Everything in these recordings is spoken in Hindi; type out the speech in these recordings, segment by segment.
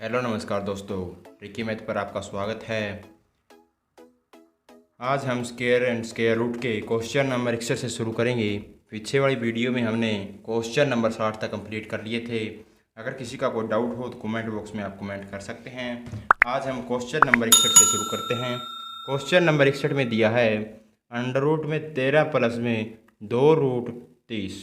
हेलो नमस्कार दोस्तों, ट्रिकी मैथ पर आपका स्वागत है। आज हम स्क्वायर एंड स्क्वायर रूट के क्वेश्चन नंबर 61 से शुरू करेंगे। पीछे वाली वीडियो में हमने क्वेश्चन नंबर 60 तक कंप्लीट कर लिए थे। अगर किसी का कोई डाउट हो तो कमेंट बॉक्स में आप कमेंट कर सकते हैं। आज हम क्वेश्चन नंबर 61 से शुरू करते हैं। क्वेश्चन नंबर 61 में दिया है अंडर रूट में 13 प्लस में 2 रूट 30,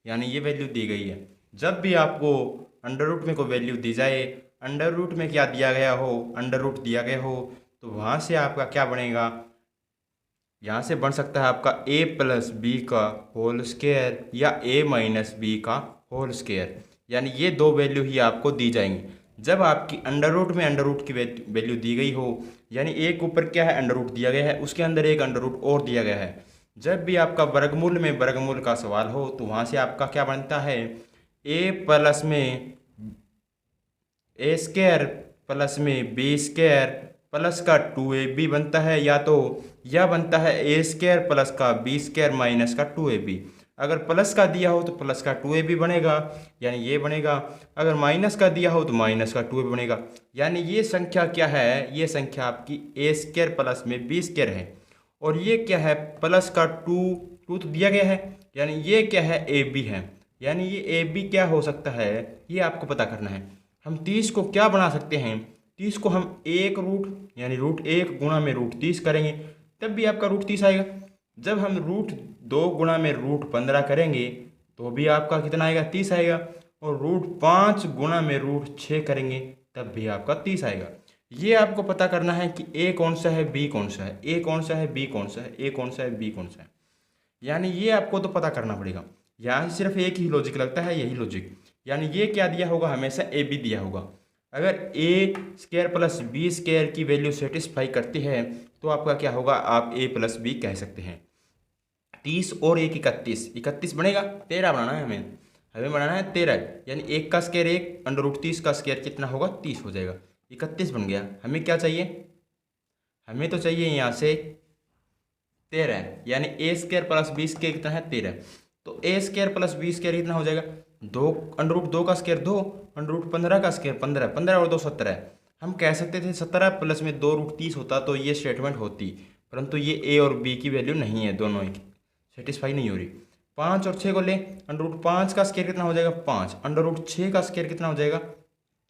यानी ये वैल्यू दी गई है। जब भी आपको अंडर रूट में कोई वैल्यू दी जाए, अंडर रूट में क्या दिया गया हो, अंडर रूट दिया गया हो, तो वहाँ से आपका क्या बनेगा, यहाँ से बन सकता है आपका a प्लस बी का होल स्क्वायर या a माइनस बी का होल स्क्वायर। यानी ये दो वैल्यू ही आपको दी जाएंगी जब आपकी अंडर रूट में अंडर रूट की वैल्यू दी गई हो। यानी एक ऊपर क्या है, अंडर रूट दिया गया है, उसके अंदर एक अंडर रूट और दिया गया है। जब भी आपका वर्गमूल में वर्गमूल का सवाल हो तो वहाँ से आपका क्या बनता है, a प्लस में ए स्क्वायर प्लस में बी स्क्वायर प्लस का 2ab बनता है, या तो यह बनता है ए स्क्वायर प्लस का बी स्क्वायर माइनस का 2ab। अगर प्लस का दिया हो तो प्लस का 2ab बनेगा, यानी ये बनेगा। अगर माइनस का दिया हो तो माइनस का 2ab बनेगा। यानी ये संख्या क्या है, ये संख्या आपकी ए स्क्वायर प्लस में बी स्क्वायर है, और ये क्या है, प्लस का 2 तो दिया गया है, यानी ये क्या है, ए बी है। यानी ये ए बी क्या हो सकता है, ये आपको पता करना है। हम 30 को क्या बना सकते हैं, 30 को हम एक रूट यानी रूट 1 गुणा में रूट 30 करेंगे, तब भी आपका रूट 30 आएगा। जब हम रूट 2 गुणा में रूट 15 करेंगे तो भी आपका कितना आएगा, 30 आएगा। और रूट 5 गुणा में रूट 6 करेंगे तब भी आपका 30 आएगा। ये आपको पता करना है कि ए कौन सा है, बी कौन सा है, ए कौन सा है, बी कौन सा है, ए कौन सा है, बी कौन सा है। यानी ये आपको तो पता करना पड़ेगा। यहाँ सिर्फ एक ही लॉजिक लगता है, यही लॉजिक। यानी ये क्या दिया होगा, हमेशा ए बी दिया होगा। अगर ए स्क्वायर प्लस बी स्क्वायर की वैल्यू सेटिस्फाई करती है तो आपका क्या होगा, आप ए प्लस बी कह सकते हैं। 30 और 1 31, 31 बनेगा, 13 बनाना है हमें, हमें बनाना है 13। यानी 1 का स्क्वायर 1, अंडर रूट 30 का स्क्वायर कितना होगा, 30 हो जाएगा। 31 बन गया। हमें क्या चाहिए, हमें तो चाहिए यहाँ से 13, यानी ए स्क्वायर प्लस बी स्क्वायर कितना है, 13। तो ए स्क्वायर प्लस बी स्क्वायर कितना हो जाएगा, 2 अंडर रूट 2 का स्क्वायर 2, अंडर रूट 15 का स्क्वायर 15, 15 और 2 17। हम कह सकते थे 17 प्लस में 2 रूट 30 होता तो ये स्टेटमेंट होती, परंतु ये ए और बी की वैल्यू नहीं है, दोनों ही सेटिस्फाई नहीं हो रही। 5 और 6 को ले, अंडर रूट 5 का स्क्वायर कितना हो जाएगा, 5, अंडर रूट 6 का स्क्वायर कितना हो जाएगा,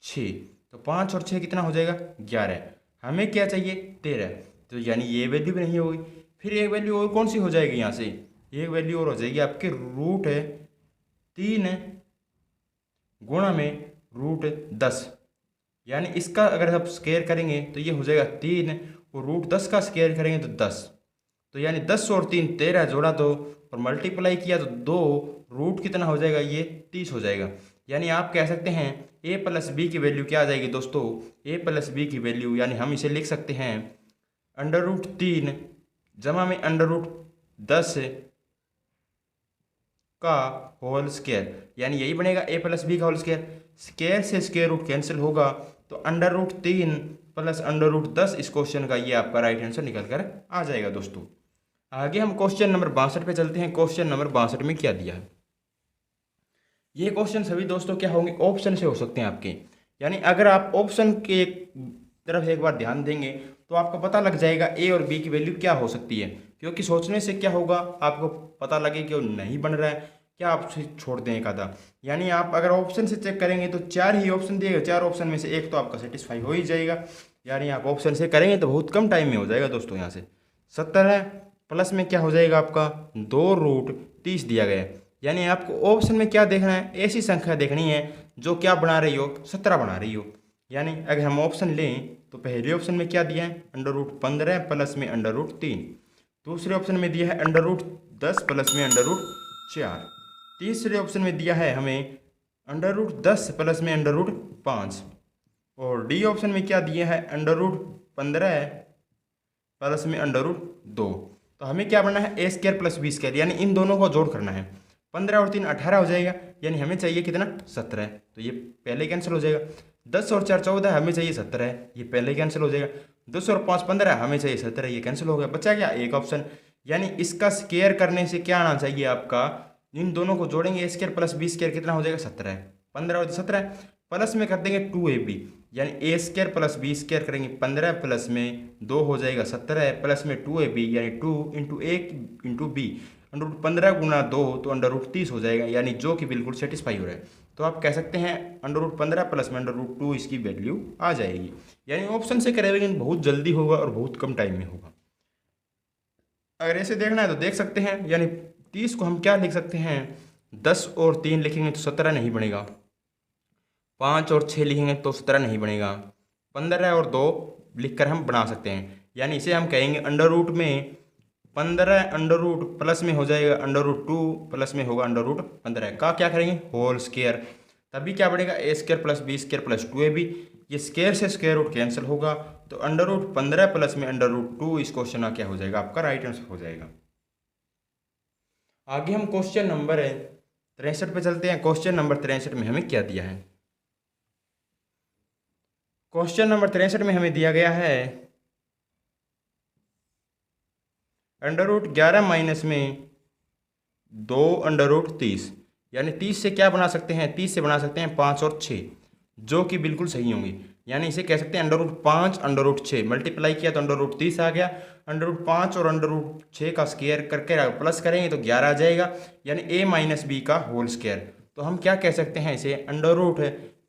6। तो 5 और 6 कितना हो जाएगा, 11। हमें क्या चाहिए, 13। तो यानी ये वैल्यू भी नहीं होगी। फिर एक वैल्यू और कौन सी हो जाएगी, यहाँ से एक वैल्यू और हो जाएगी आपके रूट 3 गुणा में रूट 10। यानी इसका अगर आप स्क्वायर करेंगे तो ये हो जाएगा 3, और रूट 10 का स्क्वायर करेंगे तो 10। तो यानी 10 और 3 13 जोड़ा दो और मल्टीप्लाई किया तो 2, रूट कितना हो जाएगा, ये 30 हो जाएगा। यानी आप कह सकते हैं ए प्लस बी की वैल्यू क्या आ जाएगी दोस्तों, ए प्लस बी की वैल्यू, यानी हम इसे लिख सकते हैं अंडर रूट 3 जमा में अंडर रूट 10 का होल स्क्वायर, यानी यही बनेगा ए प्लस बी का होल स्क्वायर। स्क्वायर से स्क्वायर रूट कैंसिल होगा तो under root 3 plus under root 10 इस क्वेश्चन का ये आपका राइट आंसर निकल कर आ जाएगा दोस्तों। आगे हम क्वेश्चन नंबर 62 पे चलते हैं। क्वेश्चन नंबर 62 में क्या दिया है, ये क्वेश्चन सभी दोस्तों क्या होंगे, ऑप्शन से हो सकते हैं आपके। यानी अगर आप ऑप्शन के तरफ एक बार ध्यान देंगे तो आपको पता लग जाएगा ए और बी की वैल्यू क्या हो सकती है। क्योंकि सोचने से क्या होगा, आपको पता लगे कि वो नहीं बन रहा है, क्या आप छोड़ दें एक आधा। यानी आप अगर ऑप्शन से चेक करेंगे तो 4 ही ऑप्शन दिएगा, 4 ऑप्शन में से एक तो आपका सेटिस्फाई हो ही जाएगा। यानी आप ऑप्शन से करेंगे तो बहुत कम टाइम में हो जाएगा दोस्तों। यहाँ से 17 प्लस में क्या हो जाएगा आपका 2 रूट 30 दिया गया है। यानी आपको ऑप्शन में क्या देखना है, ऐसी संख्या देखनी है जो क्या बना रही हो, 17 बना रही हो। यानी अगर हम ऑप्शन लें तो पहले ऑप्शन में क्या दिया है, अंडर रूट 15 प्लस में अंडर रूट 3। दूसरे ऑप्शन में दिया है अंडर रूट 10 प्लस में अंडर रूट 4। तीसरे ऑप्शन में दिया है हमें अंडर रूट 10 प्लस में अंडर रूट 5। और डी ऑप्शन में क्या दिया है, अंडर रूट 15 प्लस में अंडर रूट 2। तो हमें क्या बनना है, ए स्क्वायर प्लस बी स्क्वायर, यानी इन दोनों को जोड़ करना है। 15 और 3 18 हो जाएगा, यानी हमें चाहिए कितना, 17। तो ये पहले कैंसिल हो जाएगा। 10 और 4 14, हमें चाहिए 17, ये पहले कैंसिल हो जाएगा। 10 और 5 15, हमें चाहिए 17, ये कैंसिल हो गया। बचा क्या, एक ऑप्शन। यानी इसका स्क्वायर करने से क्या आना चाहिए आपका, इन दोनों को जोड़ेंगे, ए स्क्वायर प्लस बी स्क्वायर कितना हो जाएगा, 17। 15 और 17, प्लस में कर देंगे 2ab, यानी ए स्क्वायर प्लस बी स्क्वायर करेंगे 15 प्लस में 2 हो जाएगा 17 प्लस में 2ab यानी 2 इंटू ए इंटू बी, अंडर रूट 15 गुना 2 तो अंडर रूट 30 हो जाएगा, यानी जो कि बिल्कुल सेटिस्फाई हो रहा है। तो आप कह सकते हैं अंडर रूट 15 प्लस में अंडर रूट 2 इसकी वैल्यू आ जाएगी। यानी ऑप्शन से करेंगे बहुत जल्दी होगा और बहुत कम टाइम में होगा। अगर ऐसे देखना है तो देख सकते हैं, यानी 30 को हम क्या लिख सकते हैं, 10 और 3 लिखेंगे तो 17 नहीं बनेगा, 5 और 6 लिखेंगे तो 17 नहीं बनेगा, 15 और 2 लिखकर हम बना सकते हैं। यानी इसे हम कहेंगे अंडर रूट में 15 अंडर रूट प्लस में हो जाएगा अंडर रूट 2 प्लस में होगा अंडर रूट 15 का क्या करेंगे होल स्क्वायर, तभी क्या बढ़ेगा A square plus B square plus 2ab, ये स्क्वायर से स्क्वायर रूट कैंसिल होगा तो अंडर रूट 15 प्लस में अंडर रूट 2 इस क्वेश्चन का क्या हो जाएगा, आपका राइट आंसर हो जाएगा। आगे हम क्वेश्चन नंबर 63 पे चलते हैं। क्वेश्चन नंबर 63 में हमें क्या दिया है, क्वेश्चन नंबर 63 में हमें दिया गया है अंडर रूट 11 माइनस में 2 अंडर रूट 30, यानी 30 से क्या बना सकते हैं, 30 से बना सकते हैं 5 और 6 जो कि बिल्कुल सही होंगी। यानी इसे कह सकते हैं under root 5 under root 6 multiply किया तो अंडर रूट 30 आ गया, अंडर रूट 5 और अंडर रूट 6 का स्क्वायर करके प्लस करेंगे तो 11 आ जाएगा, यानी a माइनस बी का होल स्क्वायर। तो हम क्या कह सकते हैं, इसे अंडर रूट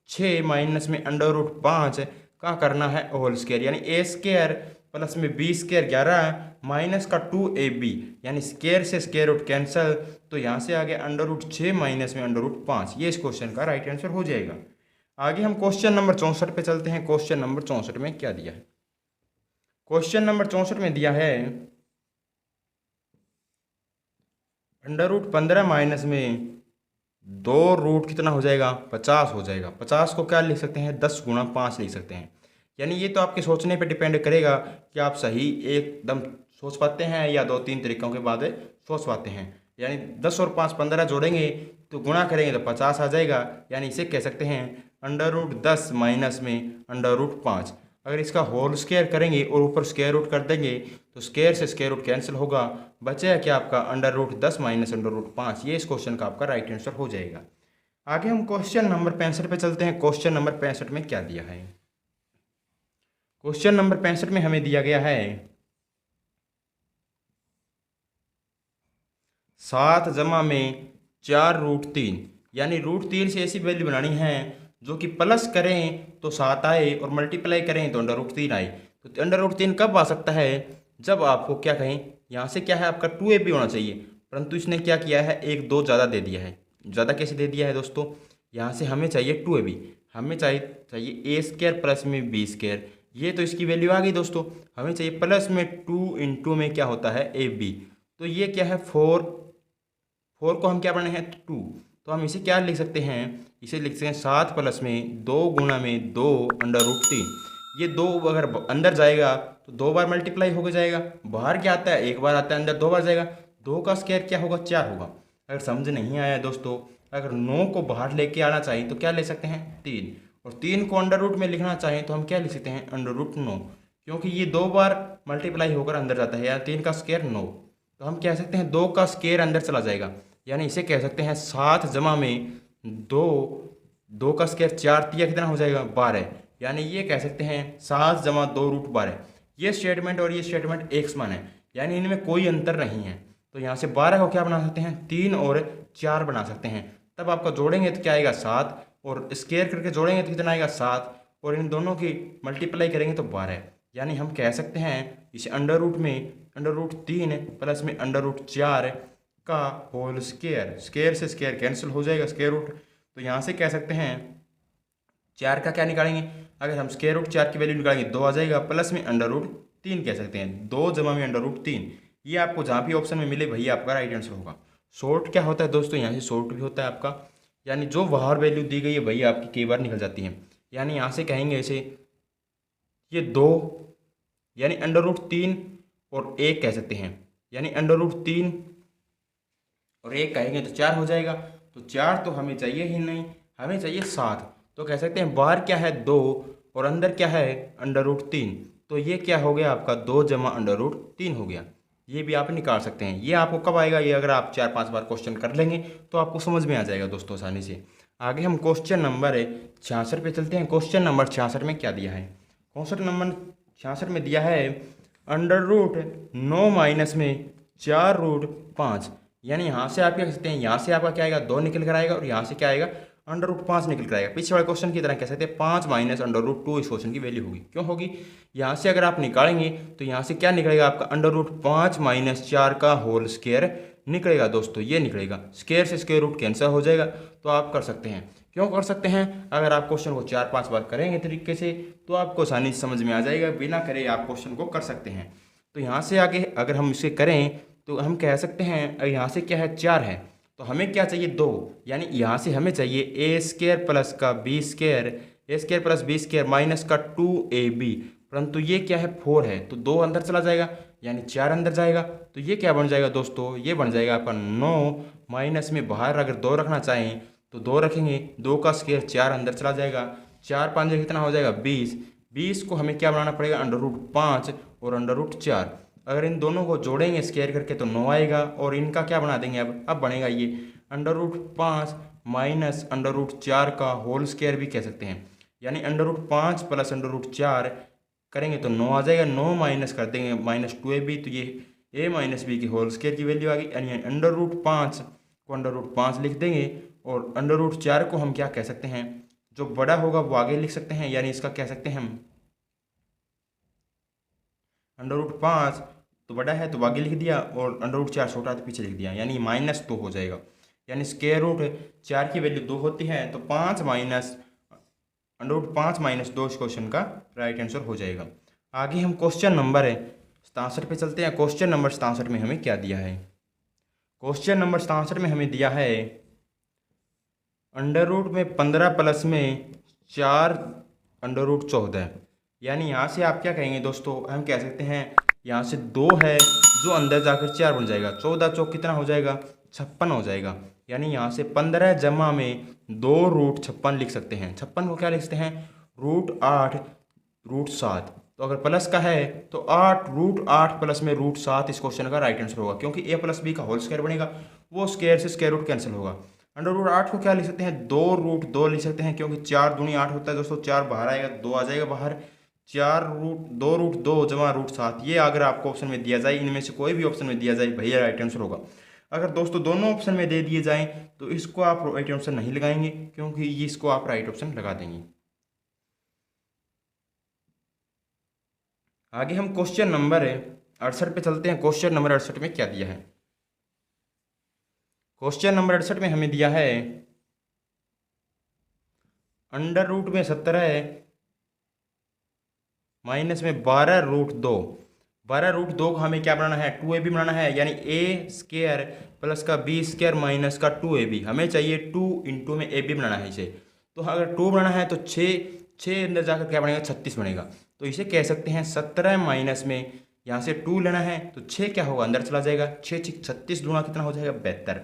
6 माइनस में अंडर रूट 5 का करना है होल स्क्वायर, यानी ए स्क्वायर प्लस में बी स्क्वायर 11 माइनस का 2ab, यानी स्क्वायर से स्क्वायर रूट कैंसिल, तो यहाँ से आ गया अंडर रूट 6 माइनस में अंडर रूट 5, ये इस क्वेश्चन का राइट आंसर हो जाएगा। आगे हम क्वेश्चन नंबर 64 पे चलते हैं। क्वेश्चन नंबर 64 में क्या दिया है, क्वेश्चन नंबर 64 में दिया है अंडर रूट 15 माइनस में 2 रूट कितना हो जाएगा 50 हो जाएगा। 50 को क्या लिख सकते हैं 10 गुणा 5 लिख सकते हैं। यानी ये तो आपके सोचने पे डिपेंड करेगा कि आप सही एकदम सोच पाते हैं या 2-3 तरीकों के बाद सोच पाते हैं। यानी 10 और 5 15 जोड़ेंगे तो गुणा करेंगे तो 50 आ जाएगा, यानी इसे कह सकते हैं अंडर रूट 10 माइनस में अंडर रूट 5। अगर इसका होल स्क्वायर करेंगे और ऊपर स्क्वायर रूट कर देंगे तो स्क्वायर से स्क्वायर रूट कैंसिल होगा, बचेगा क्या आपका under root 10 minus under root 5, ये इस क्वेश्चन का आपका राइट आंसर हो जाएगा। आगे हम क्वेश्चन नंबर 65 पे चलते हैं। क्वेश्चन नंबर 65 में क्या दिया है, क्वेश्चन नंबर 65 में हमें दिया गया है 7 जमा में 4 रूट 3, यानी रूट 3 से ऐसी वैल्यू बनानी है जो कि प्लस करें तो 7 आए और मल्टीप्लाई करें तो अंडर रूट 3 आए। तो अंडर रूट 3 कब आ सकता है, जब आपको क्या कहें यहाँ से क्या है आपका 2ab होना चाहिए, परंतु इसने क्या किया है 1-2 ज़्यादा दे दिया है। ज़्यादा कैसे दे दिया है दोस्तों, यहाँ से हमें चाहिए 2ab, हमें चाहिए ए स्क्वायर प्लस में बी स्क्वायर, ये तो इसकी वैल्यू आ गई दोस्तों। हमें चाहिए प्लस में 2 इंटू में क्या होता है ab, तो ये क्या है 4 को हम क्या बने हैं 2, तो हम इसे क्या लिख सकते हैं, इसे लिख सकते हैं 7 प्लस में 2 गुणा में 2 अंडर रूट 3। ये 2 अगर अंदर जाएगा तो 2 बार मल्टीप्लाई होकर जाएगा, बाहर क्या आता है 1 बार आता है, अंदर 2 बार जाएगा, 2 का स्क्वायर क्या होगा 4 होगा। अगर समझ नहीं आया दोस्तों, अगर 9 को बाहर लेके आना चाहिए तो क्या ले सकते हैं 3, और 3 को अंडर रूट में लिखना चाहें तो हम क्या लिख सकते हैं अंडर रूट 9, क्योंकि ये 2 बार मल्टीप्लाई होकर अंदर जाता है, या 3 का स्क्वायर 9, तो हम कह सकते हैं 2 का स्क्वायर अंदर चला जाएगा, यानी इसे कह सकते हैं 7 जमा में 2 का स्क्वायर 4 तिया कितना हो जाएगा 12, यानी ये कह सकते हैं 7 जमा 2 रूट 12। ये स्टेटमेंट और ये स्टेटमेंट एक समान है, यानी इनमें कोई अंतर नहीं है। तो यहाँ से 12 को क्या बना सकते हैं 3 और 4 बना सकते हैं, तब आपका जोड़ेंगे तो क्या आएगा 7, और स्क्वायर करके जोड़ेंगे तो कितना आएगा 7, और इन दोनों की मल्टीप्लाई करेंगे तो 12। यानी हम कह सकते हैं इसे अंडर रूट में अंडर रूट 3 प्लस में अंडर रूट 4 का होल स्क्वायर, स्क्वायर से स्क्वायर कैंसिल हो जाएगा स्क्वायर रूट, तो यहाँ से कह सकते हैं 4 का क्या निकालेंगे, अगर हम स्क्वायर रूट 4 की वैल्यू निकालेंगे 2 आ जाएगा, प्लस में अंडर रूट 3 कह सकते हैं, 2 जमा में अंडर रूट 3। ये आपको जहाँ भी ऑप्शन में मिले वही आपका राइट आंसर होगा। शॉर्ट क्या होता है दोस्तों, यहाँ से शॉर्ट भी होता है आपका, यानी जो बाहर वैल्यू दी गई है वही आपकी कई बार निकल जाती है। यानी यहाँ से कहेंगे इसे ये 2 यानी अंडर रूट 3 और 1 कह सकते हैं, यानी अंडर रूट 3 और 1 कहेंगे तो 4 हो जाएगा। तो 4 तो हमें चाहिए ही नहीं, हमें चाहिए 7, तो कह सकते हैं बाहर क्या है 2 और अंदर क्या है अंडर रूट 3, तो ये क्या हो गया आपका 2 जमा अंडर रूट 3 हो गया। ये भी आप निकाल सकते हैं। ये आपको कब आएगा, ये अगर आप 4-5 बार क्वेश्चन कर लेंगे तो आपको समझ में आ जाएगा दोस्तों आसानी से। आगे हम क्वेश्चन नंबर 66 पे चलते हैं। क्वेश्चन नंबर 66 में क्या दिया है? क्वेश्चन नंबर 66 में दिया है अंडर रूट 9 माइनस में 4√5। यानी यहाँ से आप क्या कह सकते हैं, यहाँ से आपका क्या आएगा 2 निकल कर आएगा और यहाँ से क्या आएगा अंडर रूट 5 निकल कर आएगा। पीछे वाले क्वेश्चन की तरह कह सकते हैं 5 माइनस अंडर रूट 2 इस क्वेश्चन की वैल्यू होगी। क्यों होगी? यहाँ से अगर आप निकालेंगे तो यहाँ से क्या निकलेगा आपका अंडर रूट 5 माइनस 4 का होल स्क्वायर निकलेगा। दोस्तों ये निकलेगा, स्क्वायर से स्क्वायर रूट कैंसिल हो जाएगा, तो आप कर सकते हैं। क्यों कर सकते हैं? अगर आप क्वेश्चन को 4-5 बार करेंगे तरीके से तो आपको आसानी से समझ में आ जाएगा, बिना करे आप क्वेश्चन को कर सकते हैं। तो यहाँ से आगे अगर हम इसे करें तो हम कह सकते हैं यहाँ से क्या है 4 है, तो हमें क्या चाहिए 2, यानी यहाँ से हमें चाहिए ए स्क्वायर प्लस का B square, A square plus B square minus का 2ab, परंतु ये क्या है 4 है, तो 2 अंदर चला जाएगा यानी 4 अंदर जाएगा। तो ये क्या बन जाएगा दोस्तों? ये बन जाएगा आपका 9 माइनस में बाहर अगर 2 रखना चाहें तो 2 रखेंगे, 2 का स्क्वायर 4 अंदर चला जाएगा, 4 5 कितना हो जाएगा 20। 20 को हमें क्या बनाना पड़ेगा अंडर रूट 5 और अंडर रूट 4। अगर इन दोनों को जोड़ेंगे स्क्वायर करके तो 9 आएगा, और इनका क्या बना देंगे अब बनेगा ये under root 5 minus under root 4 का होल स्क्वायर भी कह सकते हैं। यानी under root 5 plus under root 4 करेंगे तो 9 आ जाएगा, 9 माइनस कर देंगे माइनस 2ab, तो ये a माइनस बी की होल स्क्वायर की वैल्यू आ गई। यानी अंडर रूट 5 को अंडर रूट 5 लिख देंगे, और अंडर रूट 4 को हम क्या कह सकते हैं, जो बड़ा होगा वो आगे लिख सकते हैं, यानी इसका कह सकते हैं हम अंडर रूट 5 तो बड़ा है तो आगे लिख दिया, और अंडर रूट 4 छोटा है तो पीछे लिख दिया, यानी -2 हो जाएगा। यानी स्क्वायर रूट 4 की वैल्यू 2 होती है, तो 5 माइनस अंडर रूट 5 माइनस 2 इस क्वेश्चन का राइट आंसर हो जाएगा। आगे हम क्वेश्चन नंबर 67 पे चलते हैं। क्वेश्चन नंबर 67 में हमें क्या दिया है? क्वेश्चन नंबर 67 में हमें दिया है अंडर रूट में 15 प्लस में 4 अंडर रूट 14। यानी यहाँ से आप क्या कहेंगे दोस्तों, हम कह सकते हैं यहाँ से 2 है जो अंदर जाकर 4 बन जाएगा, 14 चौक कितना हो जाएगा 56 हो जाएगा। यानी यहाँ से 15 जमा में 2 रूट 56 लिख सकते हैं। 56 को क्या लिख सकते हैं रूट 8 रूट 7। तो अगर प्लस का है तो 8 रूट 8 प्लस में रूट 7 इस क्वेश्चन का राइट आंसर होगा, क्योंकि a प्लस बी का होल स्क्वायर बनेगा, वो स्क्वायर से स्क्वायर रूट कैंसिल होगा। अंडर रूट 8 को क्या लिख सकते हैं 2 रूट 2 लिख सकते हैं, क्योंकि 4 दूनी 8 होता है दोस्तों, 4 बाहर आएगा 2 आ जाएगा बाहर, 2 रूट 2 जमा रूट 7। ये अगर आपको ऑप्शन में दिया जाए, इनमें से कोई भी ऑप्शन में दिया जाए भैया राइट आंसर होगा। अगर दोस्तों दोनों ऑप्शन में दे दिए जाएं तो इसको आप राइट ऑप्शन नहीं लगाएंगे, क्योंकि ये इसको आप राइट ऑप्शन लगा देंगे। आगे हम क्वेश्चन नंबर 68 पे चलते हैं। क्वेश्चन नंबर 68 में क्या दिया है? क्वेश्चन नंबर 68 में हमें दिया है अंडर रूट में 17 माइनस में 12 रूट 2। 12 रूट 2 को हमें क्या बनाना है 2ab बनाना है, यानी a स्क्वायर प्लस का b स्क्वायर माइनस का 2ab। हमें चाहिए 2 इंटू में ab बनाना है इसे। तो अगर 2 बनाना है तो 6 अंदर जाकर क्या बनेगा 36 बनेगा। तो इसे कह सकते हैं 17 माइनस में यहाँ से 2 लेना है तो 6 क्या होगा अंदर चला जाएगा, 6 36 दूना कितना हो जाएगा 72।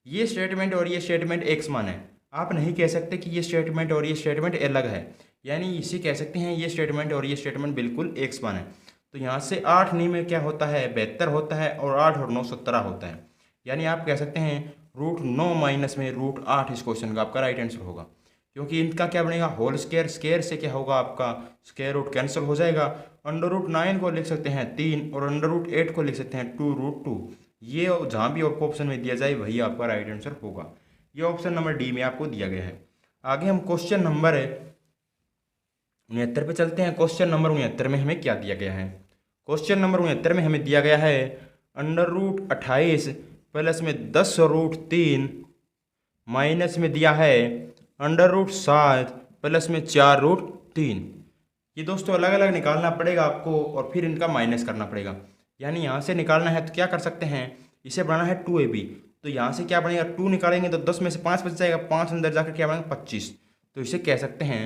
ये स्टेटमेंट और ये स्टेटमेंट एक समान है। आप नहीं कह सकते कि ये स्टेटमेंट और ये स्टेटमेंट अलग है, यानी इसे कह सकते हैं ये स्टेटमेंट और ये स्टेटमेंट बिल्कुल एक समान है। तो यहाँ से 8 9 में क्या होता है 72 होता है, और 8 और 9 17 होता है। यानी आप कह सकते हैं रूट 9 माइनस में रूट 8 इस क्वेश्चन का आपका राइट आंसर होगा, क्योंकि इनका क्या बनेगा होल स्क्वायर, स्क्वायर से क्या होगा आपका स्क्वायर रूट कैंसिल हो जाएगा। अंडर रूट 9 को लिख सकते हैं 3, और अंडर रूट 8 को लिख सकते हैं 2 रूट 2। ये जहाँ भी आपको ऑप्शन में दिया जाए वही आपका राइट आंसर होगा। ये ऑप्शन नंबर डी में आपको दिया गया है। आगे हम क्वेश्चन नंबर 69 पे चलते हैं। क्वेश्चन नंबर 69 में हमें क्या दिया गया है? क्वेश्चन नंबर 69 में हमें दिया गया है अंडर रूट 28 प्लस में 10 रूट 3 माइनस में दिया है अंडर रूट 7 प्लस में 4 रूट 3। ये दोस्तों अलग अलग निकालना पड़ेगा आपको, और फिर इनका माइनस करना पड़ेगा। यानी यहाँ से निकालना है तो क्या कर सकते हैं, इसे बनाना है 2ab। तो यहाँ से क्या बनेगा 2 निकालेंगे तो 10 में से 5 बच जाएगा, 5 अंदर जाकर क्या बनेगा 25। तो इसे कह सकते हैं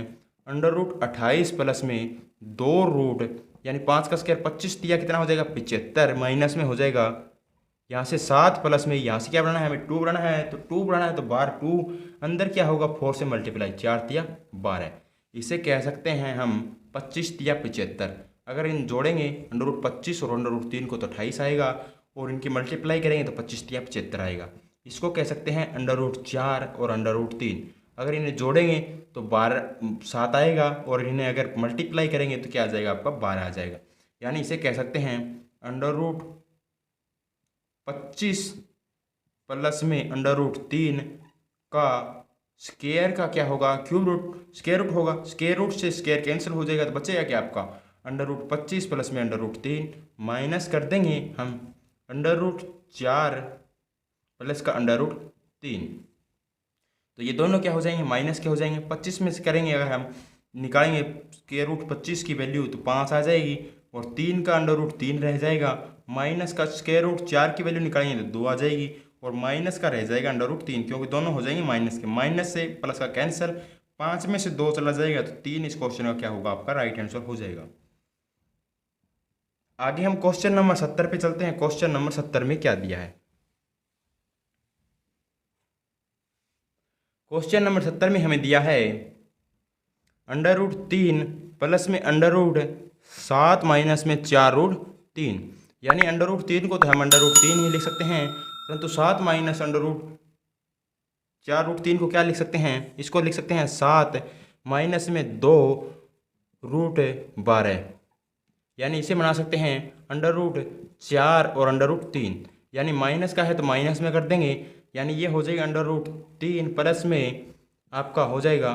अंडर रूट 28 प्लस में 2 रूट, यानी 5 का स्क्वायर 25 दिया कितना हो जाएगा 75, माइनस में हो जाएगा यहाँ से 7 प्लस में यहाँ से क्या बनाना है हमें 2 बनाना है, तो 2 बनाना है तो बार 2 अंदर क्या होगा 4 से मल्टीप्लाई, 4 दिया 12। इसे कह सकते हैं हम 25 दिया 75। अगर इन जोड़ेंगे अंडर रूट 25 और अंडर रूट 3 को तो 28 आएगा, और इनकी मल्टीप्लाई करेंगे तो 25 दिया 75 आएगा। इसको कह सकते हैं अंडर रूट 4 और अंडर रूट 3। अगर इन्हें जोड़ेंगे तो 7 आएगा, और इन्हें अगर मल्टीप्लाई करेंगे तो क्या आ जाएगा आपका 12 आ जाएगा। यानी इसे कह सकते हैं √25 प्लस में √3 का स्क्वायर का क्या होगा, क्यूब रूट स्क्वायर रूट होगा। स्क्वायर रूट से स्क्वायर कैंसिल हो जाएगा तो बचेगा क्या आपका √25 प्लस में √3 माइनस कर देंगे हम √4 प्लस का √3। तो ये दोनों क्या हो जाएंगे, माइनस के हो जाएंगे। 25 में से करेंगे अगर हम निकालेंगे स्क्वायर रूट 25 की वैल्यू तो 5 आ जाएगी, और 3 का √3 रह जाएगा। माइनस का स्क्वायर रूट 4 की वैल्यू निकालेंगे तो 2 आ जाएगी, और माइनस का रह जाएगा √3, क्योंकि दोनों हो जाएंगे माइनस के। माइनस से प्लस का कैंसिल, 5 में से 2 चला जाएगा तो 3 इस क्वेश्चन का क्या होगा आपका राइट आंसर हो जाएगा। आगे हम क्वेश्चन नंबर 70 पे चलते हैं। क्वेश्चन नंबर 70 में क्या दिया है। क्वेश्चन नंबर 70 में हमें दिया है √3 प्लस में √7 माइनस में 4√3। यानी √3 को तो हम √3 ही लिख सकते हैं, परंतु 7 माइनस √4√3 को क्या लिख सकते हैं, इसको लिख सकते हैं 7 माइनस में 2√12। यानी इसे बना सकते हैं √4 और √3। यानी माइनस का है तो माइनस में कर देंगे, यानी ये हो जाएगा √3 प्लस में आपका हो जाएगा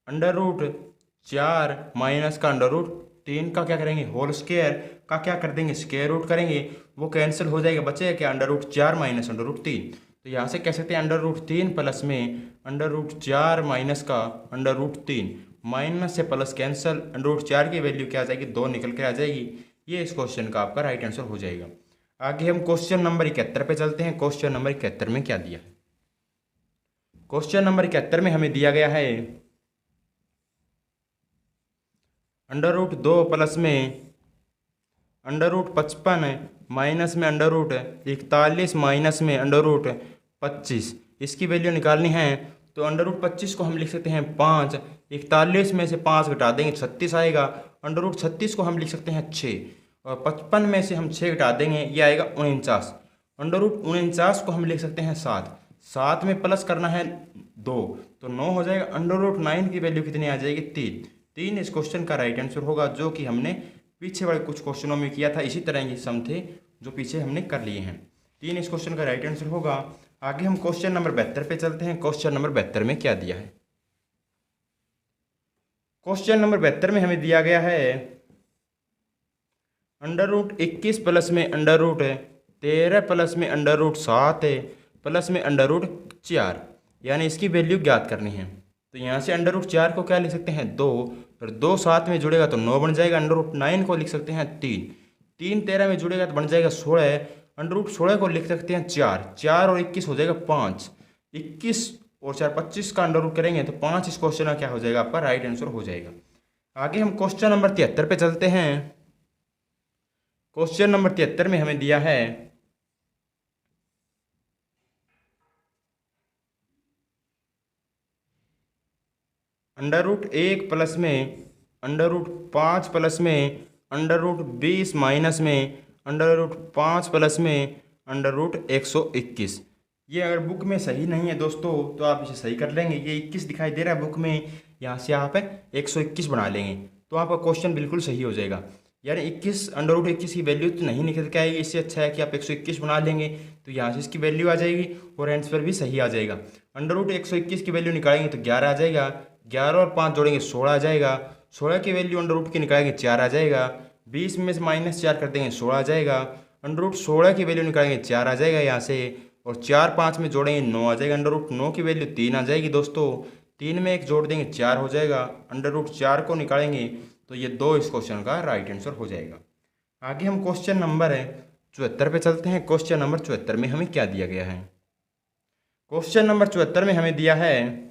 √4 माइनस का √3 का क्या करेंगे, होल स्क्वायर का क्या कर देंगे, स्क्वायर रूट करेंगे, वो कैंसिल हो जाएगा, बचेगा क्या √4 माइनस √3। तो यहाँ से कह सकते हैं √3 प्लस में √4 माइनस का √3, माइनस से प्लस कैंसिल, √4 की वैल्यू क्या आ जाएगी, 2 निकल के आ जाएगी। ये इस क्वेश्चन का आपका राइट आंसर हो जाएगा। आगे हम क्वेश्चन नंबर 71 पे चलते हैं। क्वेश्चन नंबर 71 में क्या दिया है। क्वेश्चन नंबर 71 में हमें दिया गया है √2 प्लस में √55 माइनस में √41 माइनस में √25। इसकी वैल्यू निकालनी है तो √25 को हम लिख सकते हैं 5, 41 में से 5 घटा देंगे 36 आएगा। √36 को हम लिख सकते हैं 6, और 55 में से हम 6 घटा देंगे ये आएगा 49। √49 को हम लिख सकते हैं 7, 7 में प्लस करना है 2 तो 9 हो जाएगा। √9 की वैल्यू कितनी आ जाएगी, 3 इस क्वेश्चन का राइट आंसर होगा, जो कि हमने पीछे वाले कुछ क्वेश्चनों में किया था। इसी तरह के सम थे जो पीछे हमने कर लिए हैं। 3 इस क्वेश्चन का राइट आंसर होगा। आगे हम क्वेश्चन नंबर 72 पे चलते हैं। क्वेश्चन नंबर 72 में क्या दिया है। क्वेश्चन नंबर 72 में हमें दिया गया है √21 प्लस में √13 प्लस में √7 प्लस में √4। यानी इसकी वैल्यू ज्ञात करनी है। तो यहाँ से √4 को क्या लिख सकते हैं 2, फिर 2 7 में जुड़ेगा तो 9 बन जाएगा। √9 को लिख सकते हैं 3, 3 13 में जुड़ेगा तो बन जाएगा 16, √16 को लिख सकते हैं 4, 4 और 21 हो जाएगा 5, 21 और 4 25 का अंडर रूट करेंगे तो 5 इस क्वेश्चन का क्या हो जाएगा आपका राइट आंसर हो जाएगा। आगे हम क्वेश्चन नंबर 73 पे चलते हैं। क्वेश्चन नंबर 73 में हमें दिया है √1 प्लस में √5 प्लस में √20 माइनस में √5 प्लस में √121। ये अगर बुक में सही नहीं है दोस्तों तो आप इसे सही कर लेंगे। ये 21 दिखाई दे रहा है बुक में, यहाँ से आप 121 बना लेंगे तो आपका क्वेश्चन बिल्कुल सही हो जाएगा। यानी 21 √21 की वैल्यू तो नहीं निकल के आएगी, इससे अच्छा है कि आप 121 बना लेंगे तो यहाँ से इसकी वैल्यू आ जाएगी और आंसर भी सही आ जाएगा। √121 की वैल्यू निकालेंगे तो 11 आ जाएगा, 11 और 5 जोड़ेंगे 16 आ जाएगा, 16 की वैल्यू √ की निकालेंगे 4 आ जाएगा, 20 में से -4 कर देंगे 16 आ जाएगा, √16 की वैल्यू निकालेंगे 4 आ जाएगा यहाँ से, और 4 5 में जोड़ेंगे 9 आ जाएगा, √9 की वैल्यू 3 आ जाएगी दोस्तों, 3 में 1 जोड़ देंगे 4 हो जाएगा, √4 को निकालेंगे तो ये 2 इस क्वेश्चन का राइट आंसर हो जाएगा। आगे हम क्वेश्चन नंबर 74 पे चलते हैं। क्वेश्चन नंबर 74 में हमें क्या दिया गया है। क्वेश्चन नंबर 74 में हमें दिया है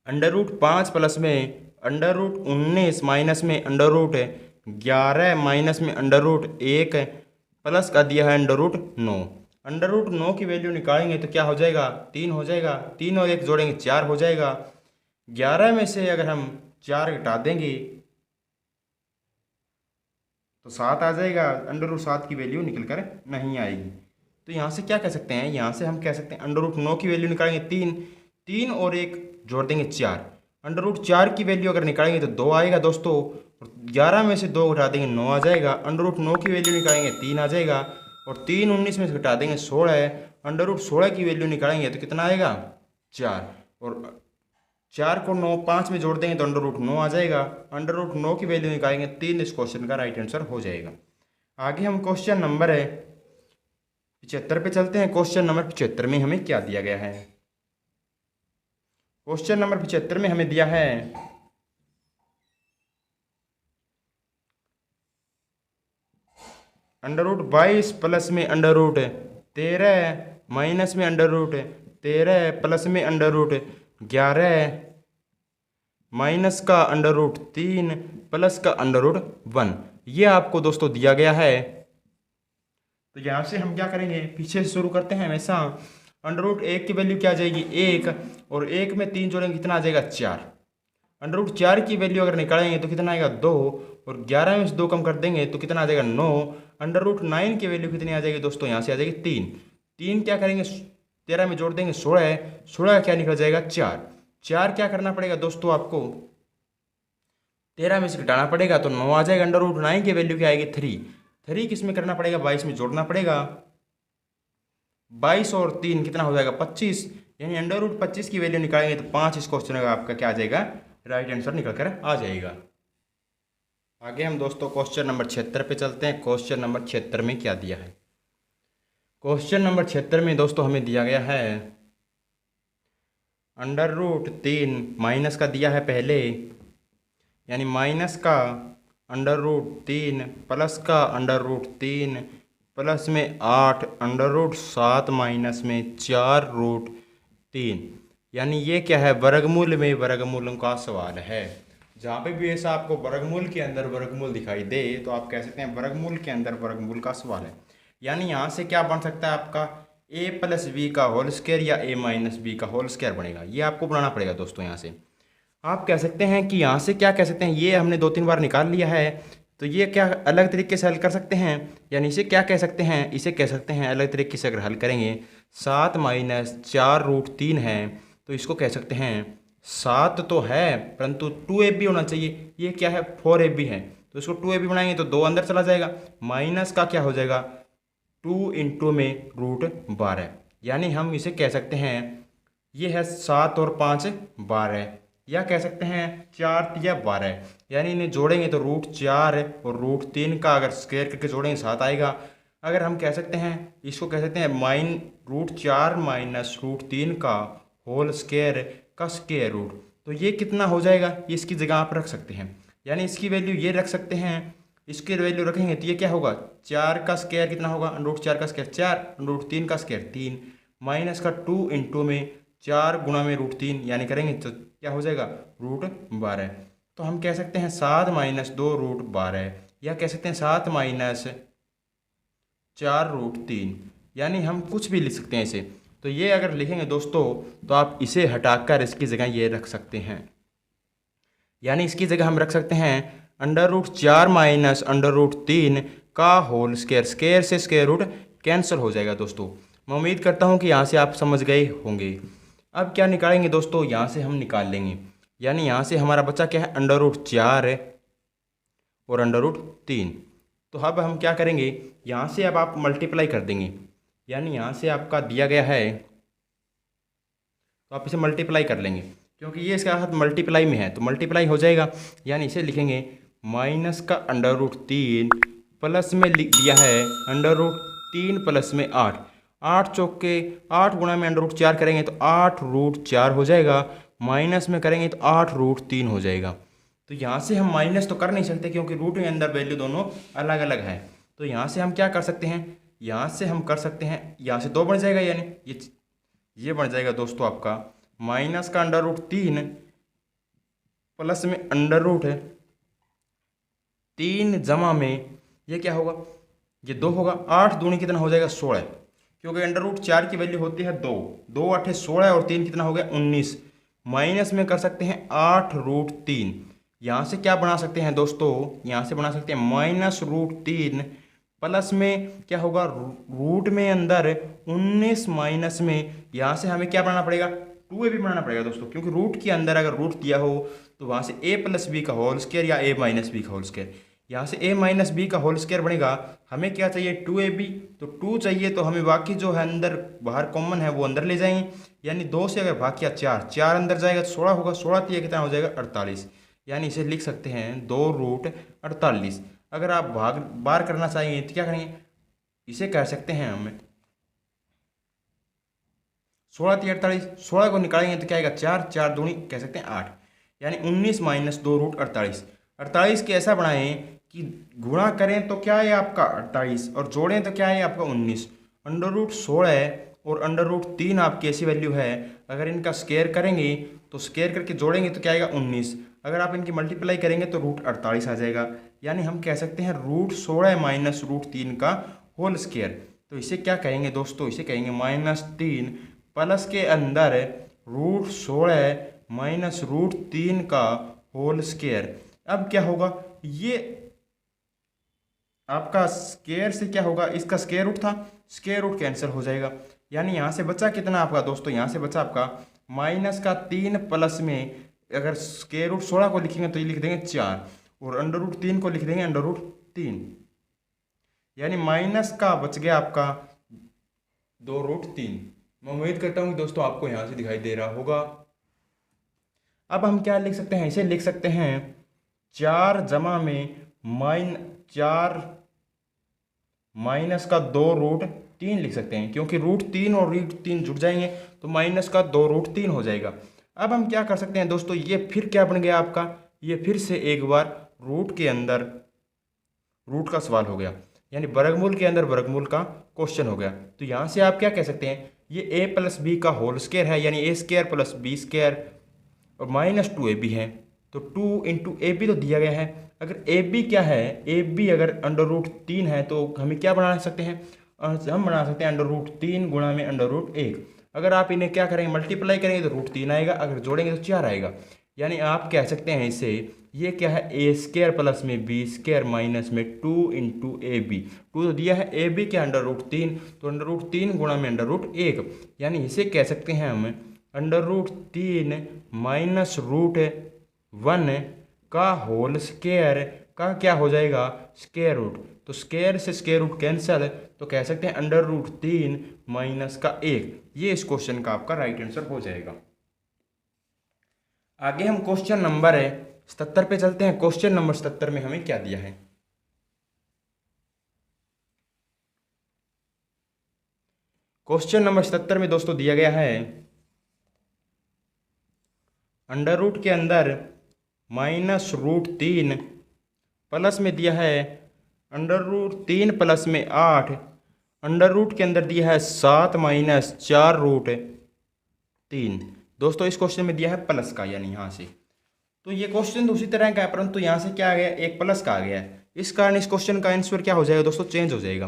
√5 प्लस में √19 माइनस में √11 माइनस में √1 प्लस का दिया है √9। √9 की वैल्यू निकालेंगे तो क्या हो जाएगा 3 हो जाएगा, 3 और 1 जोड़ेंगे 4 हो जाएगा, 11 में से अगर हम 4 घटा देंगे तो 7 आ जाएगा, √7 की वैल्यू निकल कर नहीं आएगी। तो यहाँ से क्या कह सकते हैं, यहाँ से हम कह सकते हैं √9 की वैल्यू निकालेंगे 3, 3 और 1 जोड़ देंगे 4। √4 की वैल्यू अगर निकालेंगे तो 2 आएगा दोस्तों, और 11 में से 2 घटा देंगे 9 आ जाएगा। √9 की वैल्यू निकालेंगे 3 आ जाएगा, और 3 19 में से घटा देंगे 16 है। √16 की वैल्यू निकालेंगे तो कितना आएगा 4, और 4 को 9 5 में जोड़ देंगे तो √9 आ जाएगा। √9 की वैल्यू निकालेंगे 3, इस क्वेश्चन का राइट आंसर हो जाएगा। आगे हम क्वेश्चन नंबर 75 पे चलते हैं। क्वेश्चन नंबर 75 में हमें क्या दिया गया है। क्वेश्चन नंबर 75 में हमें दिया है √22 प्लस में √13 माइनस में √13 प्लस में √11 माइनस का √3 प्लस का √1, ये आपको दोस्तों दिया गया है। तो यहाँ से हम क्या करेंगे, पीछे से शुरू करते हैं हमेशा। √1 की वैल्यू क्या आ जाएगी 1, और 1 में 3 जोड़ेंगे कितना आ जाएगा 4। √4 की वैल्यू अगर निकालेंगे तो कितना आएगा 2, और 11 में से 2 कम कर देंगे तो कितना आ जाएगा 9। √9 की वैल्यू कितनी आ जाएगी दोस्तों, यहाँ से आ जाएगी 3। 3 क्या करेंगे 13 में जोड़ देंगे 16, 16 का क्या निकल जाएगा 4। 4 क्या करना पड़ेगा दोस्तों आपको 13 में से घटाना पड़ेगा तो 9 आ जाएगा। √9 की वैल्यू क्या आएगी 3। 3 किस में करना पड़ेगा 22 में जोड़ना पड़ेगा। 22 और 3 कितना हो जाएगा 25, यानी √25 की वैल्यू निकालेंगे तो 5 इस क्वेश्चन का आपका क्या आ जाएगा राइट आंसर निकल कर आ जाएगा। आगे हम दोस्तों क्वेश्चन नंबर 76 पे चलते हैं। क्वेश्चन नंबर 76 में क्या दिया है। क्वेश्चन नंबर 76 में दोस्तों हमें दिया गया है √3 माइनस का दिया है पहले, यानी माइनस का √3 प्लस का √3 प्लस में 8 √7 माइनस में 4√3, यानी ये क्या है वर्गमूल में वर्गमूलों का सवाल है। जहाँ पे भी ऐसा आपको वर्गमूल के अंदर वर्गमूल दिखाई दे तो आप कह सकते हैं वर्गमूल के अंदर वर्गमूल का सवाल है। यानी यहाँ से क्या बन सकता है आपका a + b का होल स्क्वायर या a - b का होल स्क्वायर बनेगा। ये आपको बनाना पड़ेगा दोस्तों। यहाँ से आप कह सकते हैं कि यहाँ से क्या कह सकते हैं, ये हमने 2-3 बार निकाल लिया है तो ये क्या अलग तरीके से हल कर सकते हैं, यानी इसे क्या कह सकते हैं, इसे कह सकते हैं अलग तरीके से अगर हल करेंगे 7 - 4√3 है तो इसको कह सकते हैं 7 तो है परंतु 2ab होना चाहिए। ये क्या है 4ab है तो इसको 2ab बनाएंगे तो 2 अंदर चला जाएगा, माइनस का क्या हो जाएगा 2 इंटू में √12, यानी हम इसे कह सकते हैं ये है 7 और 5 12, या कह सकते हैं 4 × 12, यानी इन्हें जोड़ेंगे तो √4 और √3 का अगर स्क्वायर करके जोड़ेंगे 7 आएगा। अगर हम कह सकते हैं इसको कह सकते हैं √4 माइनस √3 का होल स्क्वायर का स्क्वायर रूट, तो ये कितना हो जाएगा, ये इसकी जगह आप रख सकते हैं, यानी इसकी वैल्यू ये रख सकते हैं। इसकी वैल्यू रखेंगे तो ये क्या होगा 4 का स्क्वायर कितना होगा √4 का स्क्वायर 4, √3 का स्क्वायर 3, माइनस का 2 इंटू में 4 गुणा में √3, यानी करेंगे तो क्या हो जाएगा √12। तो हम कह सकते हैं 7 - 2 √12, या कह सकते हैं 7 - 4 √3, यानी हम कुछ भी लिख सकते हैं इसे। तो ये अगर लिखेंगे दोस्तों तो आप इसे हटाकर इसकी जगह ये रख सकते हैं, यानी इसकी जगह हम रख सकते हैं √4 माइनस √3 का होल स्क्वायर, स्क्वायर से स्क्वायर रूट कैंसिल हो जाएगा दोस्तों। मैं उम्मीद करता हूँ कि यहाँ से आप समझ गए होंगे। अब क्या निकालेंगे दोस्तों, यहाँ से हम निकाल लेंगे, यानी यहाँ से हमारा बच्चा क्या है √4 और √3। तो अब हम क्या करेंगे, यहाँ से अब आप मल्टीप्लाई कर देंगे, यानी यहाँ से आपका दिया गया है तो आप इसे मल्टीप्लाई कर लेंगे, क्योंकि ये इसके साथ मल्टीप्लाई में है तो मल्टीप्लाई हो जाएगा, यानी इसे लिखेंगे माइनस का √3 प्लस में लिख दिया है √3 प्लस में 8, 8 चौके 8 गुणा में √4 करेंगे तो 8√4 हो जाएगा, माइनस में करेंगे तो 8√3 हो जाएगा। तो यहाँ से हम माइनस तो कर नहीं सकते क्योंकि रूट के अंदर वैल्यू दोनों अलग अलग है। तो यहाँ से हम क्या कर सकते हैं, यहाँ से हम कर सकते हैं यहाँ से 2 बन जाएगा, यानी ये बन जाएगा दोस्तों आपका माइनस का √3 प्लस में √3 जमा में ये क्या होगा, ये 2 होगा, 8 दूनी कितना हो जाएगा 16, क्योंकि √4 की वैल्यू होती है 2, 2 × 8 = 16 और 3 कितना हो गया 19, माइनस में कर सकते हैं 8√3। यहाँ से क्या बना सकते हैं दोस्तों, यहाँ से बना सकते हैं -√3 प्लस में क्या होगा, रूट में अंदर 19 माइनस में यहाँ से हमें क्या बनाना पड़ेगा, 2ab बनाना पड़ेगा दोस्तों, क्योंकि रूट के अंदर अगर रूट दिया हो तो वहाँ से a प्लस बी का होल स्क्वायर या a माइनस बी का होल स्क्वायर, यहाँ से a माइनस बी का होल स्क्वायर बनेगा। हमें क्या चाहिए, 2ab, तो 2 चाहिए तो हमें बाकी जो है अंदर बाहर कॉमन है वो अंदर ले जाएंगे, यानी 2 से अगर भाग किया 4, 4 अंदर जाएगा तो 16 होगा, 16 तो ये कितना हो जाएगा 48, यानी इसे लिख सकते हैं 2√48। अगर आप भाग बार करना चाहेंगे तो क्या करेंगे, इसे कह सकते हैं हम 16 × 48, 16 को निकालेंगे तो क्या आएगा 4, 4 दूनी कह सकते हैं 8, यानी 19 माइनस 2√48। 48 के ऐसा बनाएं कि गुणा करें तो क्या है आपका 48 और जोड़ें तो क्या है आपका 19। √16 और √3 आपकी ऐसी वैल्यू है, अगर इनका स्क्वायर करेंगे तो स्क्वायर करके जोड़ेंगे तो क्या आएगा 19, अगर आप इनकी मल्टीप्लाई करेंगे तो √48 आ जाएगा, यानी हम कह सकते हैं √16 माइनस √3 का होल स्क्वायर। तो इसे क्या कहेंगे दोस्तों, इसे कहेंगे -3 प्लस के अंदर √16 माइनस √3 का होल स्क्वायर। अब क्या होगा, ये आपका स्क्वायर से क्या होगा, इसका स्क्वायर रूट था, स्क्वायर रूट कैंसिल हो जाएगा, यानी यहाँ से बचा कितना आपका दोस्तों, यहाँ से बचा आपका -3 प्लस में अगर स्क्वायर रूट 16 को लिखेंगे तो ये लिख देंगे 4 और √3 को लिख देंगे √3, यानी माइनस का बच गया आपका 2√3। मैं उम्मीद करता हूँ कि दोस्तों आपको यहाँ से दिखाई दे रहा होगा। अब हम क्या लिख सकते हैं, इसे लिख सकते हैं 4 जमा में -4 माइनस का 2√3 लिख सकते हैं, क्योंकि √3 और √3 जुड़ जाएंगे तो माइनस का 2√3 हो जाएगा। अब हम क्या कर सकते हैं दोस्तों, ये फिर क्या बन गया आपका, ये फिर से एक बार रूट के अंदर रूट का सवाल हो गया, यानी वर्गमूल के अंदर वर्गमूल का क्वेश्चन हो गया। तो यहाँ से आप क्या कह सकते हैं, ये a प्लस बी का होल स्क्वायर है, यानी a square plus B square और -2ab है, तो 2 × ab तो दिया गया है। अगर ab क्या है, ab अगर √3 है तो हमें क्या बना सकते हैं, हम बना सकते हैं √3 गुणा में √1। अगर आप इन्हें क्या करेंगे, मल्टीप्लाई करेंगे तो √3 आएगा, अगर जोड़ेंगे तो 4 आएगा, यानी आप कह सकते हैं इसे, ये क्या है a स्क्वायर प्लस में बी स्क्वायर माइनस में 2 × ab। 2 तो दिया है, ab क्या √3, तो √3 गुणा में √1, यानी इसे कह सकते हैं हम √3 माइनस √1 का होल स्क्वायर का क्या हो जाएगा, स्क्वायर रूट। तो स्क्वायर से स्क्वायर रूट कैंसिल, तो कह सकते हैं √3 माइनस का 1, ये इस क्वेश्चन का आपका राइट आंसर हो जाएगा। आगे हम क्वेश्चन नंबर 77 पे चलते हैं। क्वेश्चन नंबर 77 में हमें क्या दिया है, क्वेश्चन नंबर 77 में दोस्तों दिया गया है अंडर रूट के अंदर -√3 प्लस में दिया है √3 प्लस में 8, अंडर रूट के अंदर दिया है 7 माइनस 4√3। दोस्तों इस क्वेश्चन में दिया है प्लस का, यानी यहाँ से, तो ये क्वेश्चन तो उसी तरह का है, परंतु यहाँ से क्या आ गया, एक प्लस का आ गया है, इस कारण इस क्वेश्चन का आंसर क्या हो जाएगा दोस्तों, चेंज हो जाएगा।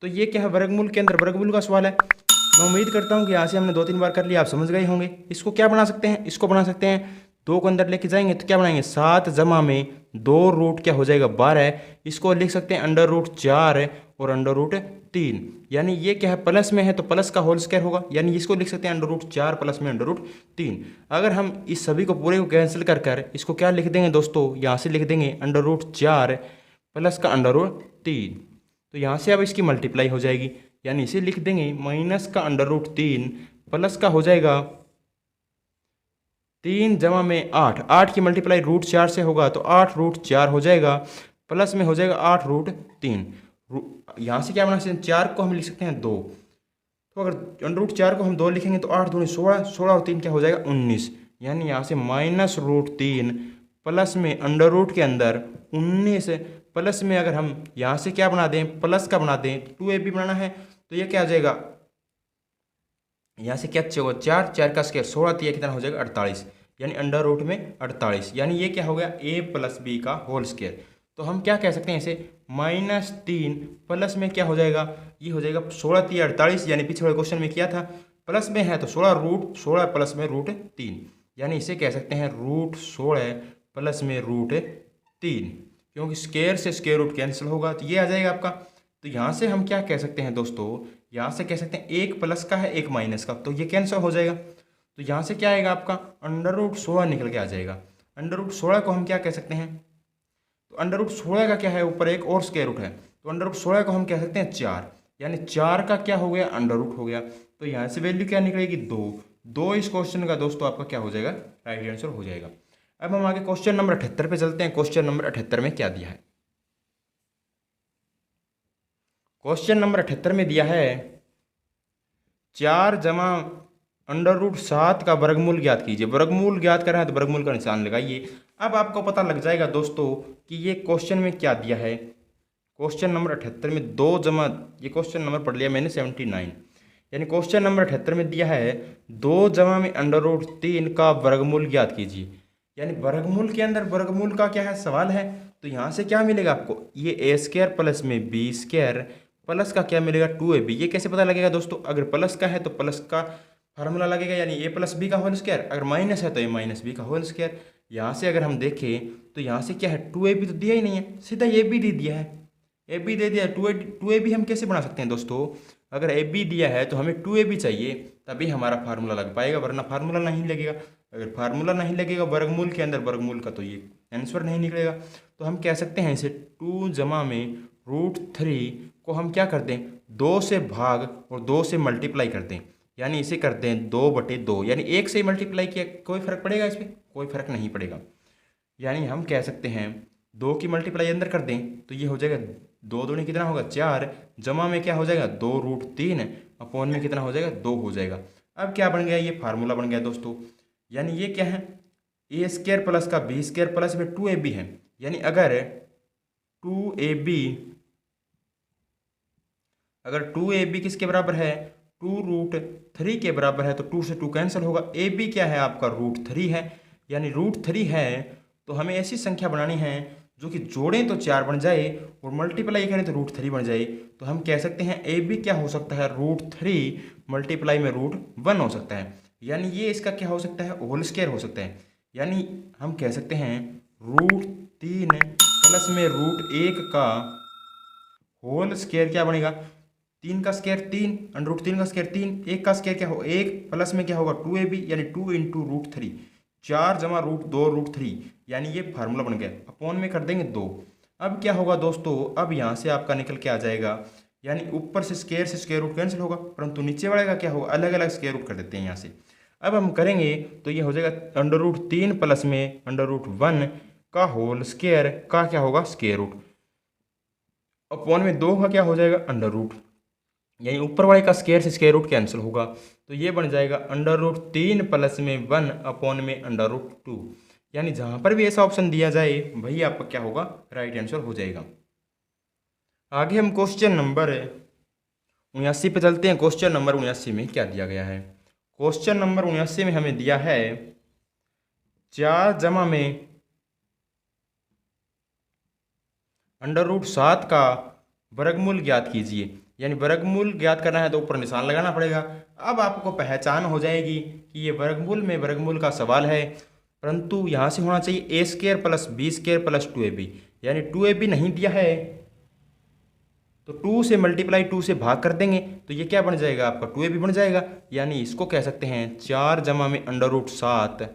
तो ये क्या है, वर्गमूल के अंदर वर्गमूल का सवाल है। मैं उम्मीद करता हूँ कि यहाँ से हमने 2-3 बार कर लिया, आप समझ गए होंगे। इसको क्या बना सकते हैं, इसको बना सकते हैं 2 को अंदर लेके जाएंगे तो क्या बनाएंगे, 7 जमा में 2 रूट क्या हो जाएगा 12, इसको लिख सकते हैं √4 और √3, यानी ये क्या है प्लस में है तो प्लस का होल स्क्वायर होगा, यानी इसको लिख सकते हैं √4 प्लस में √3। अगर हम इस सभी को पूरे को कैंसिल कर कर इसको क्या लिख देंगे दोस्तों, यहाँ से लिख देंगे √4 प्लस का √3, तो यहाँ से अब इसकी मल्टीप्लाई हो जाएगी, यानी इसे लिख देंगे माइनस का √3 प्लस का हो जाएगा 3 जमा में 8, 8 की मल्टीप्लाई √4 से होगा तो 8√4 हो जाएगा, प्लस में हो जाएगा 8√3। यहाँ से क्या बना सकते हैं, 4 को हम लिख सकते हैं 2, तो अगर √4 को हम 2 लिखेंगे तो 8 दूनी 16, 16 और 3 क्या हो जाएगा 19, यानी यहाँ से -√3 प्लस में अंडर रूट के अंदर 19 प्लस में अगर हम यहाँ से क्या बना दें, प्लस का बना दें, 2ab बनाना है तो ये क्या आ जाएगा, यहाँ से क्या होगा 4, 4 का स्क्वायर 16, तो ये कितना हो जाएगा 48, यानी अंडर रूट में 48, यानी ये क्या हो गया a प्लस बी का होल स्क्वायर। तो हम क्या कह सकते हैं इसे, -3 प्लस में क्या हो जाएगा, ये हो जाएगा 16 3 48, यानी पिछले वाले क्वेश्चन में किया था, प्लस में है तो 16 प्लस में √3, यानी इसे कह सकते हैं √16 प्लस में √3, क्योंकि स्क्वायर से स्क्वायर रूट कैंसिल होगा तो ये आ जाएगा आपका तो यहाँ से हम क्या कह सकते हैं दोस्तों, यहाँ से कह सकते हैं एक प्लस का है एक माइनस का, तो ये कैंसिल हो जाएगा। तो यहाँ से क्या आएगा आपका √16 निकल के आ जाएगा। √16 को हम क्या कह सकते हैं, तो √16 का क्या है, ऊपर एक और स्क्वायर रूट है, तो √16 को हम कह सकते हैं 4, यानी 4 का क्या हो गया √ हो गया। तो यहाँ से वैल्यू क्या निकलेगी 2 इस क्वेश्चन का दोस्तों आपका क्या हो जाएगा, राइट आंसर हो जाएगा। अब हम आगे क्वेश्चन नंबर 78 पे चलते हैं। क्वेश्चन नंबर 78 में क्या दिया है, क्वेश्चन नंबर 78 में दिया है 4 जमा √7 का वर्गमूल ज्ञात कीजिए। वर्गमूल ज्ञात करना है तो वर्गमूल का निशान लगाइए। अब आपको पता लग जाएगा दोस्तों कि ये क्वेश्चन में क्या दिया है। क्वेश्चन नंबर 78 में 2 जमा, ये क्वेश्चन नंबर पढ़ लिया मैंने 79, यानी क्वेश्चन नंबर 78 में दिया है 2 जमा में √3 का वर्गमूल ज्ञात कीजिए। यानी वर्गमूल के अंदर वर्गमूल का क्या है सवाल है, तो यहाँ से क्या मिलेगा आपको, ये a² प्लस में b² प्लस का क्या मिलेगा 2ab। ये कैसे पता लगेगा दोस्तों, अगर प्लस का है तो प्लस का फार्मूला लगेगा, यानी a + b का होल स्क्वायर, अगर माइनस है तो a - b का होल स्क्वायर। यहाँ से अगर हम देखें तो यहाँ से क्या है 2ab तो दिया ही नहीं है, सीधा ab दे दिया है, ab दे दिया है। 2ab हम कैसे बना सकते हैं दोस्तों, अगर ab दिया है तो हमें 2ab चाहिए तभी हमारा फार्मूला लग पाएगा, वरना फार्मूला नहीं लगेगा। अगर फार्मूला नहीं लगेगा वर्गमूल के अंदर वर्गमूल का, तो ये आंसर नहीं निकलेगा। तो हम कह सकते हैं इसे 2 जमा में √3 को हम क्या कर दें, 2 से भाग और 2 से मल्टीप्लाई कर दें, यानी इसे करते हैं 2/2, यानी 1 से मल्टीप्लाई किया, कोई फर्क पड़ेगा इस पर, कोई फर्क नहीं पड़ेगा। यानी हम कह सकते हैं 2 की मल्टीप्लाई अंदर कर दें तो ये हो जाएगा 2 दूनी कितना होगा 4, जमा में क्या हो जाएगा 2√3, अपॉन में कितना हो जाएगा 2 हो जाएगा। अब क्या बन गया, ये फार्मूला बन गया दोस्तों। यानी ये क्या है, a² प्लस का b² प्लस में 2ab है, यानी अगर 2ab किसके बराबर है, 2√3 के बराबर है, तो 2 से 2 कैंसिल होगा। ab क्या है आपका √3 है, यानी √3 है, तो हमें ऐसी संख्या बनानी है जो कि जोड़ें तो 4 बन जाए और मल्टीप्लाई करें तो √3 बन जाए। तो हम कह सकते हैं ab क्या हो सकता है, √3 मल्टीप्लाई में √1 हो सकता है, यानी ये इसका क्या हो सकता है, होल स्क्वायर हो सकता है। यानी हम कह सकते हैं √3 प्लस में √1 का होल स्क्वायर क्या बनेगा, 3 का स्क्वायर 3, √3 का स्क्वायर 3, 1 का स्क्वायर क्या हो 1, प्लस में क्या होगा 2ab, यानी 2 × √3, 4 जमा √2√3, यानी ये फार्मूला बन गया। अपॉन में कर देंगे 2। अब क्या होगा दोस्तों, अब यहाँ से आपका निकल के आ जाएगा, यानी ऊपर से स्क्वायर रूट कैंसिल होगा, परंतु नीचे वाले का क्या होगा, अलग अलग स्क्वायर रूट कर देते हैं यहाँ से। अब हम करेंगे तो ये हो जाएगा √3 प्लस में √1 का होल स्क्वायर का क्या होगा स्क्वायर रूट, अपॉन में 2 का क्या हो जाएगा √, यानी ऊपर वाले का स्क्वायर से स्क्वायर रूट कैंसिल होगा, तो ये बन जाएगा √3 प्लस में 1 अपॉन में √2। यानी जहाँ पर भी ऐसा ऑप्शन दिया जाए वही आपका क्या होगा, राइट आंसर हो जाएगा। आगे हम क्वेश्चन नंबर 79 पे चलते हैं। क्वेश्चन नंबर 79 में क्या दिया गया है, क्वेश्चन नंबर 79 में हमें दिया है 4 जमा में √7 का वर्गमूल ज्ञात कीजिए। यानी वर्गमूल ज्ञात करना है तो ऊपर निशान लगाना पड़ेगा। अब आपको पहचान हो जाएगी कि ये वर्गमूल में वर्गमूल का सवाल है, परंतु यहाँ से होना चाहिए a² plus b² plus 2ab, यानी 2ab नहीं दिया है तो 2 से मल्टीप्लाई 2 से भाग कर देंगे तो ये क्या बन जाएगा आपका 2ab बन जाएगा। यानी इसको कह सकते हैं 4 जमा में √7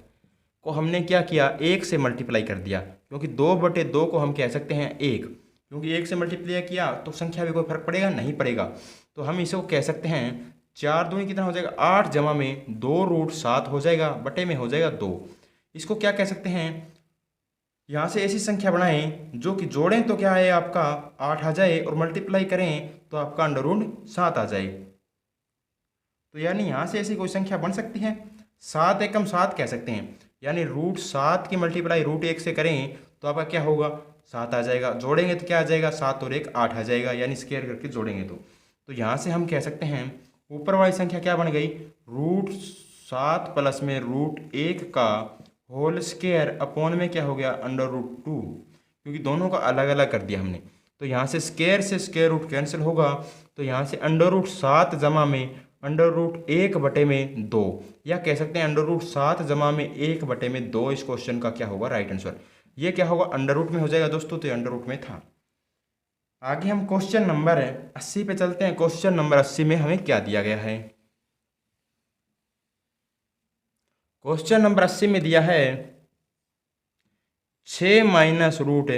को हमने क्या किया 1 से मल्टीप्लाई कर दिया, क्योंकि 2/2 को हम कह सकते हैं 1, क्योंकि 1 से मल्टीप्लाई किया तो संख्या में कोई फर्क पड़ेगा नहीं पड़ेगा। तो हम इसको कह सकते हैं 4 दूनी कितना हो जाएगा 8 जमा में 2√7 हो जाएगा, बटे में हो जाएगा 2। इसको क्या कह सकते हैं, यहाँ से ऐसी संख्या बनाएं जो कि जोड़ें तो क्या है आपका 8 आ जाए और मल्टीप्लाई करें तो आपका √7 आ जाए। तो यानी यहाँ से ऐसी कोई संख्या बन सकती है, 7 एकम 7 कह सकते हैं, यानी √7 की मल्टीप्लाई √1 से करें तो आपका क्या होगा 7 आ जाएगा, जोड़ेंगे तो क्या आ जाएगा 7 और 1 8 आ जाएगा, यानी स्क्वायर करके जोड़ेंगे तो यहाँ से हम कह सकते हैं ऊपर वाली संख्या क्या बन गई √7 प्लस में √1 का होल स्क्वायर अपॉन में क्या हो गया √2, क्योंकि दोनों का अलग अलग कर दिया हमने। तो यहाँ से स्क्वायर से स्क्वायर रूट कैंसिल होगा, तो यहाँ से √7 जमा में √1 बटे में 2, या कह सकते हैं √7 जमा में 1 बटे में 2 इस क्वेश्चन का क्या होगा राइट आंसर। ये क्या होगा अंडर रूट में हो जाएगा दोस्तों, तो अंडर रूट में था। आगे हम क्वेश्चन नंबर 80 पे चलते हैं। क्वेश्चन नंबर 80 में हमें क्या दिया गया है। क्वेश्चन नंबर 80 में दिया है 6 माइनस रूट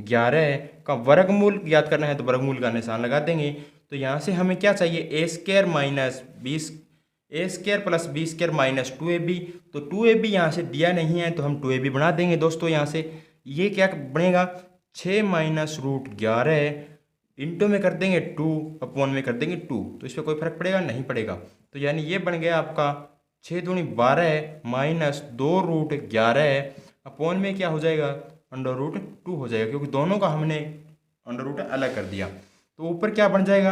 11 का वर्गमूल ज्ञात करना है, तो वर्गमूल का निशान लगा देंगे। तो यहाँ से हमें क्या चाहिए, ए स्क्वायर माइनस बीस, A square plus B square minus 2ab। तो 2ab यहाँ से दिया नहीं है तो हम 2ab बना देंगे दोस्तों। यहाँ से ये क्या बनेगा, 6 माइनस रूट 11 इंटू में कर देंगे 2 अपॉन में कर देंगे 2। तो इस पर कोई फर्क पड़ेगा, नहीं पड़ेगा। तो यानी ये बन गया आपका 6 दूनी 12 माइनस 2 रूट 11 अपॉन में क्या हो जाएगा, अंडर रूट 2 हो जाएगा, क्योंकि दोनों का हमने अंडर रूट अलग कर दिया। तो ऊपर क्या बन जाएगा,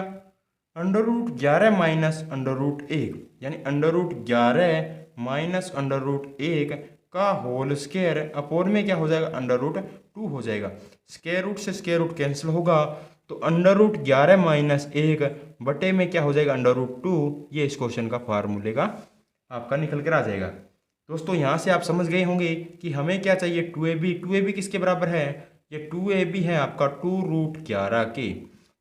under root 11 minus under root 1, यानी under root 11 minus under root 1 का होल स्क्वायर अपॉन में क्या हो जाएगा, अंडर रूट 2 हो जाएगा। स्क्वायर रूट से स्क्वायर रूट कैंसिल होगा, तो अंडर रूट 11 माइनस 1 बटे में क्या हो जाएगा, अंडर रूट 2। ये इस क्वेश्चन का फार्मूले का आपका निकल कर आ जाएगा। दोस्तों यहाँ से आप समझ गए होंगे कि हमें क्या चाहिए, 2ab। 2ab किसके बराबर है, ये 2ab है आपका 2 रूट 11 के।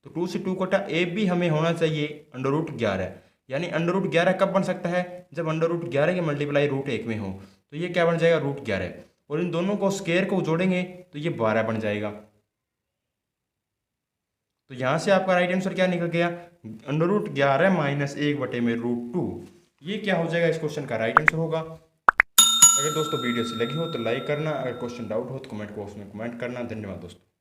तो 2 से 2 कटा, ab हमें होना चाहिए अंडर रूट 11, यानी अंडर रूट 11 कब बन सकता है, जब अंडर रूट 11 के मल्टीप्लाई रूट 1 में हो। तो ये क्या बन जाएगा, रूट 11, और इन दोनों को स्क्वायर को जोड़ेंगे तो ये 12 बन जाएगा। तो यहाँ से आपका राइट आंसर क्या निकल गया, अंडर रूट 11 माइनस 1 बटे में रूट 2। ये क्या हो जाएगा, इस क्वेश्चन का राइट आंसर होगा। अगर दोस्तों वीडियो से लगी हो तो लाइक करना, अगर क्वेश्चन डाउट हो तो कमेंट बॉक्स में कमेंट करना। धन्यवाद दोस्तों।